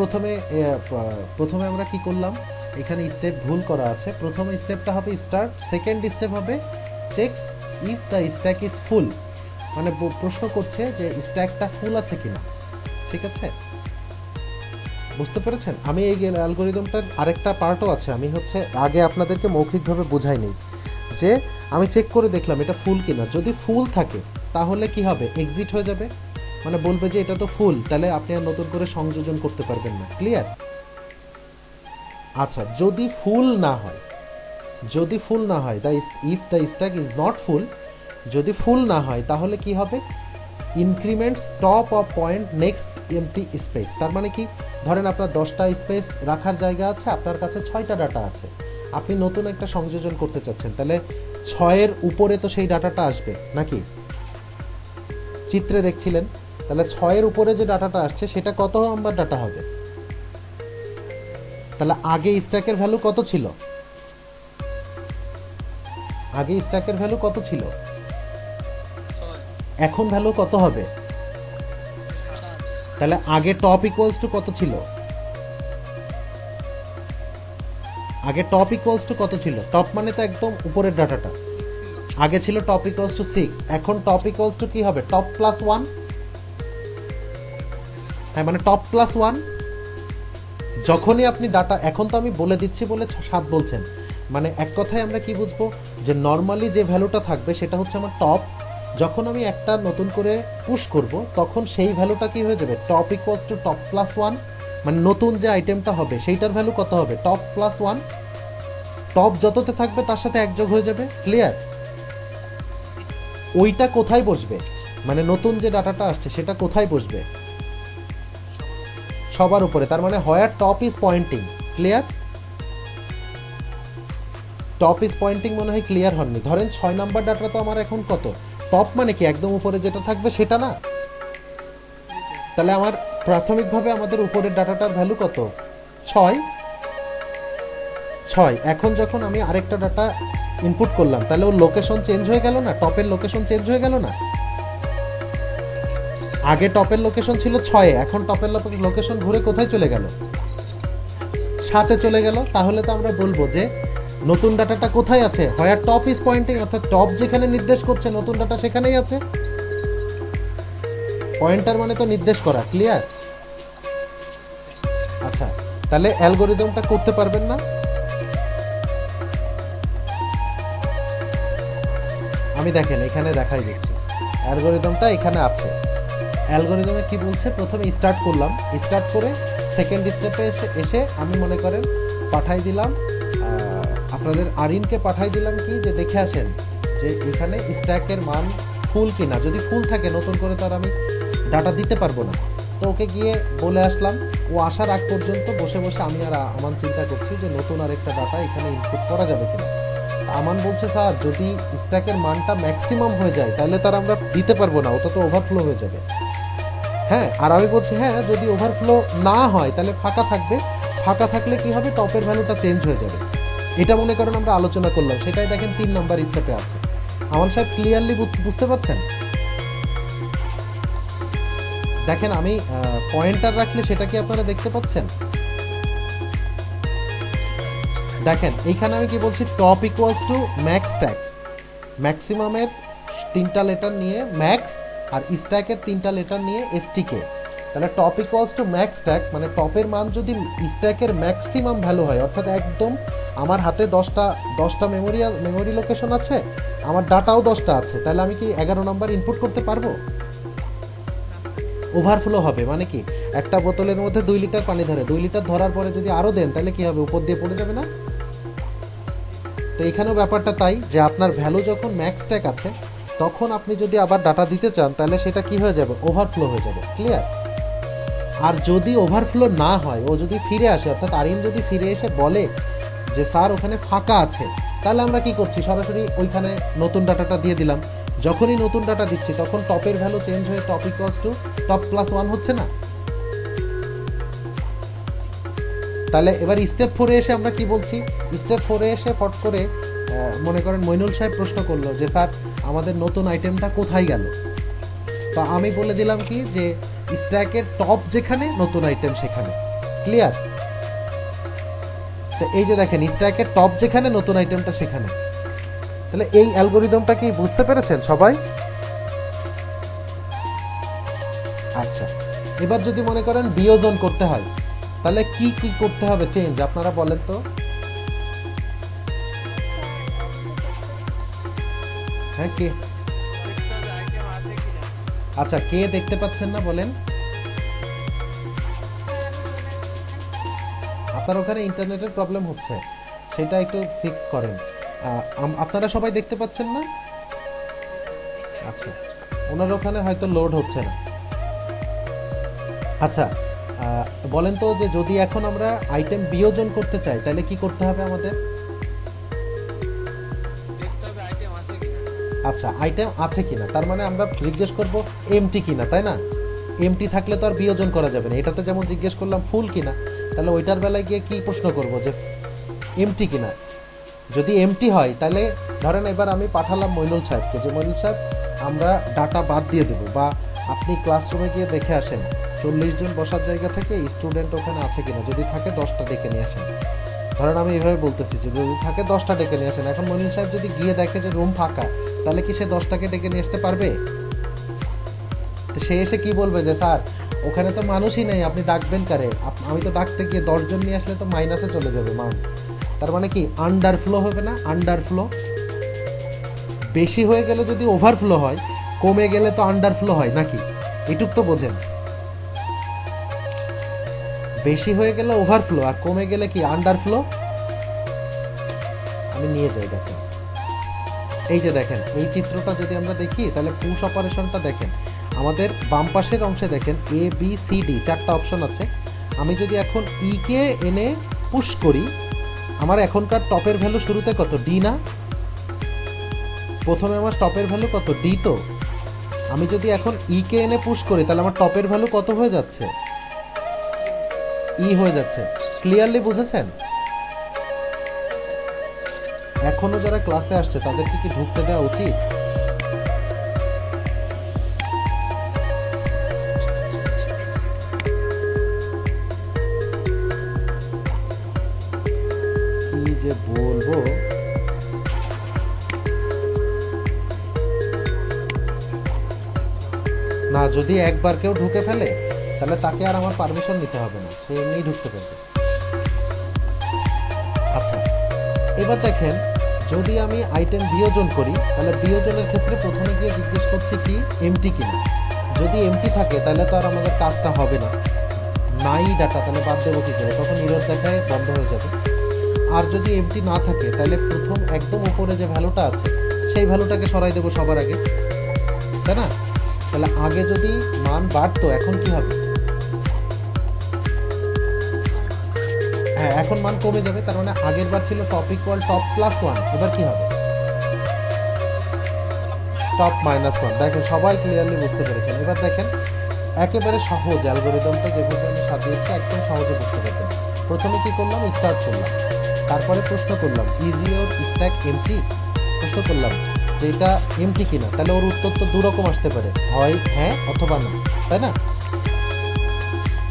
Speaker 1: প্রথমে আমরা কি করলাম? এখানে স্টেপ ভুল করা আছে। প্রথম স্টেপটা হবে স্টার্ট, সেকেন্ড স্টেপ হবে checks if the stack is full, মানে প্রশ্ন করছে যে স্ট্যাকটা ফুল আছে কিনা। ঠিক আছে, বুঝতে পেরেছেন? আমি এই অ্যালগরিদমটার আরেকটা পার্টও আছে, আমি হচ্ছে আগে আপনাদেরকে মৌখিকভাবে বুঝাই নিই। যে আমি চেক করে দেখলাম এটা ফুল কিনা, যদি ফুল থাকে তাহলে কি হবে? এক্সিট হয়ে যাবে, মানে বলবে যে এটা তো ফুল, তাহলে আপনি আর নতুন করে সংযোজন করতে পারবেন না। ক্লিয়ার? আচ্ছা, যদি ফুল না হয়, যদি ফুল না হয়, if the stack is not full, যদি ফুল না হয় তাহলে কি হবে? Increments top of point next empty space. তার মানে কি? ধরেন আপনার 10টা স্পেস রাখার জায়গা আছে, আপনার কাছে 6টা ডাটা আছে, আপনি নতুন একটা সংযোজন করতে চাচ্ছেন, তাহলে 6-এর উপরে তো সেই ডাটাটা আসবে নাকি? চিত্রে দেখছিলেন, তাহলে 6-এর উপরে যে ডাটাটা আসছে সেটা কত নাম্বার ডাটা হবে? তাহলে আগে স্ট্যাকের ভ্যালু কত ছিল? আগে স্ট্যাকের ভ্যালু কত ছিল?
Speaker 2: 6
Speaker 1: এখন ভ্যালু কত হবে?
Speaker 2: 7
Speaker 1: তাহলে আগে টপ ইকুয়ালস টু কত ছিল? আগে টপ ইকুয়ালস টু কত ছিল? টপ মানে তো একদম উপরের ডাটাটা।
Speaker 2: ছিল।
Speaker 1: আগে ছিল টপ ইকুয়ালস টু 6, এখন টপ ইকুয়ালস টু কি হবে? Top plus 1। হ্যাঁ, মানে টপ প্লাস 1। যখনই আপনি ডাটা, এখন তো আমি বলে দিচ্ছি বলে 7 বলছেন, মানে এক কথায় আমরা কি বুঝবো? যে নর্মালি যে ভ্যালুটা থাকবে সেটা হচ্ছে আমার টপ। যখন আমি একটা নতুন করে পুশ করব তখন সেই ভ্যালুটা কি হয়ে যাবে? Top equals to top plus 1, মানে নতুন যে আইটেমটা হবে সেইটার ভ্যালু কত হবে? Top plus 1। টপ যততে থাকবে তার সাথে এক যোগ হয়ে যাবে। ক্লিয়ার? ওইটা কোথায় বসবে? মানে নতুন যে ডাটাটা আসছে সেটা কোথায় বসবে? সবার উপরে। তার মানে where top is pointing. Clear? Top is pointing মনে হয় ক্লিয়ার হননি। ধরেন 6 নাম্বার ডাটা তো আমার এখন কত? টপ মানে কি একদম উপরে যেটা থাকবে সেটা না? তাহলে আমার প্রাথমিকভাবে আমাদের উপরের ডাটাটার ভ্যালু কত? 6। এখন যখন আমি আরেকটা ডাটা ইনপুট করলাম তাহলে ওর লোকেশন চেঞ্জ হয়ে গেল না? টপের লোকেশন চেঞ্জ হয়ে গেল না? আগে টপের লোকেশন ছিল 6, এখন টপের লোকেশন ঘুরে কোথায় চলে গেল? 7-এ চলে গেল। তাহলে তো আমরা বলবো যে নতুন ডাটাটা কোথায় আছে? হোয়ার টপ ইজ পয়েন্টিং, অর্থাৎ টপ যেখানে নির্দেশ করছে নতুন ডাটা সেখানেই আছে। পয়েন্টার মানে তো নির্দেশ করা। ক্লিয়ার? আচ্ছা, তাহলে অ্যালগরিদমটা করতে পারবেন না? আমি দেখেন এখানে দেখাই দিচ্ছি, অ্যালগরিদমটা এখানে আছে। অ্যালগরিদমে কি বলছে? প্রথমে স্টার্ট করলাম, স্টার্ট করে সেকেন্ড স্টেপে এসে আমি মনে করেন পাঠাই দিলাম আপনাদের আরিনকে পাঠাই দিলাম কি যে দেখে আসেন যে এখানে স্ট্যাকের মান ফুল কিনা। যদি ফুল থাকে নতুন করে তো আর আমি ডাটা দিতে পারবো না। তো ওকে গিয়ে বলে আসলাম, ও আসার আগ পর্যন্ত বসে বসে আমি আর আমান চিন্তা করছি যে নতুন আরেকটা ডাটা এখানে ইনপুট করা যাবে কিনা। আমান বলছে স্যার যদি স্ট্যাকের মানটা ম্যাক্সিমাম হয়ে যায় তাহলে তার আমরা দিতে পারবো না, ওটা তো ওভারফ্লো হয়ে যাবে। হ্যাঁ, আর আমি বলছি হ্যাঁ যদি ওভারফ্লো না হয় তাহলে ফাঁকা থাকবে, ফাঁকা থাকলে কি হবে? টপের ভ্যালুটা চেঞ্জ হয়ে যাবে। এটা মনে করেন আমরা আলোচনা করলাম, সেটাই দেখেন 3 নাম্বার স্টেপে আছে। আমার সাহেব ক্লিয়ারলি বুঝতে পারছেন? দেখেন আমি পয়েন্টার রাখলে সেটা কি আপনারা দেখতে পাচ্ছেন? দেখেন এইখানে আমি কি বলছি, top equals to max stack, ম্যাক্সিমামের 3টা লেটার নিয়ে ম্যাক্স, আর স্ট্যাকের 3টা লেটার নিয়ে এসটিকে। তাহলে top equals to max stack মানে টপের মান যদি স্ট্যাকের ম্যাক্সিমাম ভ্যালু হয়, অর্থাৎ একদম আমার হাতে 10টা মেমোরি লোকেশন আছে, আমার ডাটাও 10টা আছে, তাহলে আমি কি 11 নম্বর ইনপুট করতে পারবো? ওভারফ্লো হবে, মানে কি একটা বোতলের মধ্যে 2 লিটার পানি ধরে, 2 লিটার ধরার পরে যদি আরও দেন তাহলে কি হবে, উপর দিয়ে পড়ে যাবে না? তো এখানেও ব্যাপারটা তাই, যে আপনার ভ্যালু যখন ম্যাক্স স্ট্যাক আছে তখন আপনি যদি আবার ডাটা দিতে চান তাহলে সেটা কি হয়ে যাবে, ওভারফ্লো হয়ে যাবে। ক্লিয়ার? আর যদি ওভারফ্লো না হয়, ও যদি ফিরে আসে, অর্থাৎ আরিন যদি ফিরে এসে বলে যে স্যার ওখানে ফাঁকা আছে, তাহলে আমরা কি করছি, সরাসরি ওইখানে নতুন ডাটাটা দিয়ে দিলাম। যখনই নতুন ডাটা দিচ্ছি তখন টপের ভ্যালু চেঞ্জ হয়ে top equals to top plus 1 হচ্ছে না? তাহলে এবার স্টেপ 4-এ এসে আমরা কি বলছি, স্টেপ 4-এ এসে ফট করে মনে করেন মইনুল সাহেব প্রশ্ন করলো যে স্যার আমাদের নতুন আইটেমটা কোথায় গেল? তো আমি বলে দিলাম কি যে স্ট্যাকের টপ যেখানে নতুন আইটেম সেখানে। ক্লিয়ার? তো এই যে দেখেন স্ট্যাকের টপ যেখানে নতুন আইটেমটা সেখানে। তাহলে এই অ্যালগোরিদমটা কি বুঝতে পেরেছেন সবাই? আচ্ছা, এবার যদি মনে করেন বিয়োজন করতে হয় তাহলে কি কি করতে হবে চেঞ্জ, আপনারা বলেন তো। হ্যাঁ, কে?
Speaker 3: দেখতে হবে আইটেম আছে কিনা।
Speaker 1: আচ্ছা, কে দেখতে পাচ্ছেন না বলেন? আপনার ওখানে ইন্টারনেটের প্রবলেম হচ্ছে, সেটা একটু ফিক্স করেন। আপনারা সবাই দেখতে পাচ্ছেন না? আচ্ছা, ওনার ওখানে হয়তো লোড হচ্ছে না। আচ্ছা, বলেন তো যে যদি এখন আমরা আইটেম বিয়োজন করতে চাই তাহলে কি করতে হবে আমাদের?
Speaker 2: দেখতে হবে আইটেম আছে কিনা।
Speaker 1: আচ্ছা, আইটেম আছে কিনা তার মানে আমরা জিজ্ঞেস করব এমটি কিনা, তাই না? এমটি থাকলে তো আর বিয়োজন করা যাবে না। এটাতে যেমন জিজ্ঞেস করলাম ফুল কিনা, তাহলে ওইটার বেলায় গিয়ে কি প্রশ্ন করব যে এমটি কিনা। যদি এমটি হয় তাহলে ধরেন এবার আমি পাঠালাম মইনুল সাহেবকে যে মইনুল সাহেব আমরা ডাটা বাদ দিয়ে দেবো, বা আপনি ক্লাসরুমে গিয়ে দেখে আসেন 40 জন বসার জায়গা থেকে স্টুডেন্ট ওখানে আছে কিনা, যদি থাকে 10টা ডেকে নিয়ে আসেন। ধরেন আমি এইভাবে বলতেছি যে যদি থাকে 10টা ডেকে নিয়ে আসেন। এখন মইনুল সাহেব যদি গিয়ে দেখে যে রুম ফাঁকা, তাহলে কি সে 10টাকে ডেকে নিয়ে আসতে পারবে? তো সে এসে কি বলবে যে স্যার ওখানে তো মানুষই নেই, আপনি ডাকবেন কারে? আমি তো ডাকতে গিয়ে 10 জন নিয়ে আসলে তো মাইনাসে চলে যাবে মান। তার মানে কি আন্ডারফ্লো হবে না? আন্ডারফ্লো। বেশি হয়ে গেলে যদি ওভারফ্লো হয়, কমে গেলে তো আন্ডারফ্লো হয় নাকি? এটুক তো বোঝেন। বেশি হয়ে গেলে ওভারফ্লো আর কমে গেলে কি আন্ডারফ্লো। আমি নিয়ে যাই, দেখেন এই যে দেখেন এই চিত্রটা যদি আমরা দেখি তাহলে পুশ অপারেশনটা দেখেন, আমাদের বাম পাশের অংশে দেখেন এ বি সি ডি 4টা অপশন আছে। আমি যদি এখন ই কে এনে পুশ করি, আমার এখনকার টপের ভ্যালু শুরুতে কত, ডি না? প্রথমে আমার টপের ভ্যালু কত, ডি। তো আমি যদি এখন ই কে এনে পুশ করি তাহলে আমার টপের ভ্যালু কত হয়ে যাচ্ছে, ই হয়ে যাচ্ছে। ক্লিয়ারলি বুঝেছেন? এখনো যারা ক্লাসে আসছে তাদেরকে কি ঢুকতে দেওয়া উচিত? কি যে বলবো, না যদি একবার কেউ ঢুকে ফেলে তাহলে তাকে আর আমার পারমিশন নিতে হবে না, সে এমনিই ঢুকতে পারবে। আচ্ছা, এবার দেখেন যদি আমি আইটেম বিয়োজন করি তাহলে বিয়োজনের ক্ষেত্রে প্রথমে গিয়ে জিজ্ঞেস করছি কি এমটি কিনা। যদি এমটি থাকে তাহলে তো আর আমাদের কাজটা হবে না, নাই ডাটা, তাহলে বাদ দেবো কী করে, তখন ইরর দেখায় বন্ধ হয়ে যাবে। আর যদি এমটি না থাকে তাহলে প্রথম একদম উপরে যে ভ্যালুটা আছে সেই ভ্যালুটাকে সরাই দেবো সবার আগে, তাই না? তাহলে আগে যদি মান বাড়তো এখন কি হবে, হ্যাঁ এখন মান কমে যাবে। তার মানে আগের বার ছিল টপ ইকুয়াল টপ প্লাস 1, এবার কি হবে, টপ মাইনাস 1। দেখেন সবাই ক্লিয়ারলি বুঝতে পেরেছেন। এবার দেখেন একেবারে সহজ অ্যালগোরিদমটা যেভাবে আমি সাজিয়েছি একদম সহজে বুঝতে পারবেন। প্রথমে কি করলাম, স্টার্ট করলাম, তারপরে প্রশ্ন করলাম ইজ ইওর স্ট্যাক এমটি, প্রশ্ন করলাম যে এটা এমটি কিনা। তাহলে ওর উত্তর তো দুরকম আসতে পারে, হয় হ্যাঁ অথবা না, তাই না?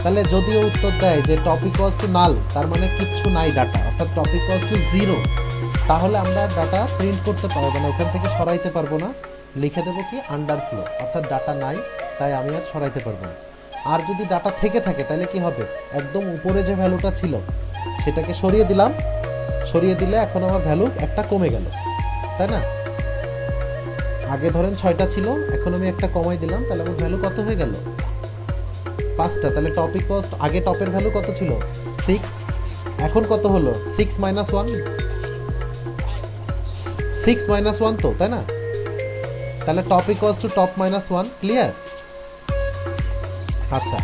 Speaker 1: তাহলে যদিও উত্তর দেয় যে টপ ইকুয়ালস টু নাল, তার মানে কিচ্ছু নাই ডাটা, অর্থাৎ টপ ইকুয়ালস টু 0, তাহলে আমরা ডাটা প্রিন্ট করতে পারবো না, ওখান থেকে সরাইতে পারবো না, লিখে দেবো কি আন্ডারফ্লো, অর্থাৎ ডাটা নাই, তাই আমি আর সরাইতে পারবো না। আর যদি ডাটা থেকে থাকে তাহলে কি হবে, একদম উপরে যে ভ্যালুটা ছিল সেটাকে সরিয়ে দিলাম, সরিয়ে দিলে এখন আমার ভ্যালু একটা কমে গেল, তাই না? আগে ধরেন 6টা ছিল, এখন আমি একটা কমাই দিলাম, তাহলে আমার ভ্যালু কত হয়ে গেল, 5টা। তাহলে টপ ইকুয়ালস আগে টপের ভ্যালু কত ছিল, 6, এখন কত হলো 6 মাইনাস 1, 6 মাইনাস 1 তো, তাই না? তাহলে top equals to top minus 1, clear? আচ্ছা,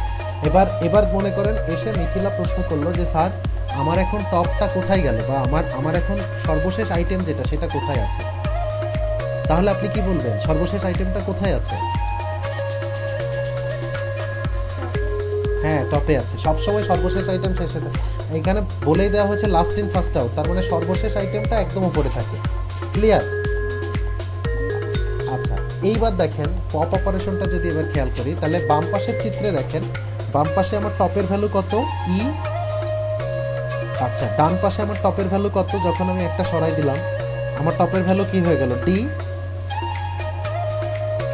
Speaker 1: এবার মনে করেন এসে মিথিলা প্রশ্ন করলো যে স্যার আমার এখন টপটা কোথায় গেল, বা আমার এখন সর্বশেষ আইটেম যেটা সেটা কোথায় আছে, তাহলে আপনি কি বলবেন সর্বশেষ আইটেমটা কোথায় আছে? হ্যাঁ, টপে আছে, সবসময় সর্বশেষ আইটেম শেষে থাকে। এখানে বলেই দেওয়া হয়েছে লাস্ট ইন ফার্স্ট আউট, তার মানে সর্বশেষ আইটেমটা একদম উপরে থাকে, ক্লিয়ার? আচ্ছা, এইবার দেখেন পপ অপারেশনটা যদি এবার খেয়াল করি, তাহলে বাম পাশের চিত্রে দেখেন, বাম পাশে আমার টপের ভ্যালু কত, ই। আচ্ছা, ডান পাশে আমার টপের ভ্যালু কত, যখন আমি একটা সরাই দিলাম আমার টপের ভ্যালু কি হয়ে গেল, ডি।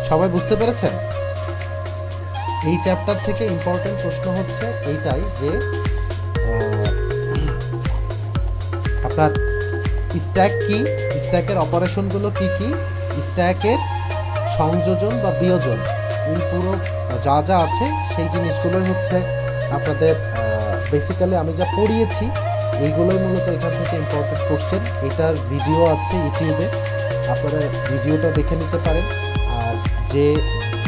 Speaker 1: সবাই বুঝতে পেরেছেন? এই চ্যাপ্টার থেকে ইম্পর্টেন্ট প্রশ্ন হচ্ছে এইটাই যে আপনার স্ট্যাক কি, স্ট্যাকের অপারেশনগুলো কি কি, স্ট্যাকের সংযোজন বা বিয়োজন, এই পুরো যা যা আছে সেই জিনিসগুলোই হচ্ছে আপনাদের বেসিক্যালি আমি যা পড়িয়েছি এইগুলোই মূলত এখান থেকে ইম্পর্টেন্ট কোশ্চেন। এটার ভিডিও আছে ইউটিউবে, আপনারা ভিডিওটা দেখে নিতে পারেন। আর যে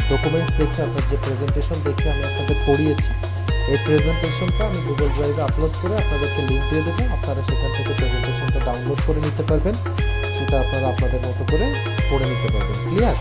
Speaker 1: ডকুমেন্টস দেখে, আপনার যে প্রেজেন্টেশন দেখে আমি আপনাদের পড়িয়েছি, এই প্রেজেন্টেশনটা আমি গুগল ড্রাইভে আপলোড করে আপনাদেরকে লিঙ্ক দিয়ে দেবো, আপনারা সেখান থেকে প্রেজেন্টেশনটা ডাউনলোড করে নিতে পারবেন, সেটা আপনারা আপনাদের মতো করে পড়ে নিতে পারবেন, ক্লিয়ার?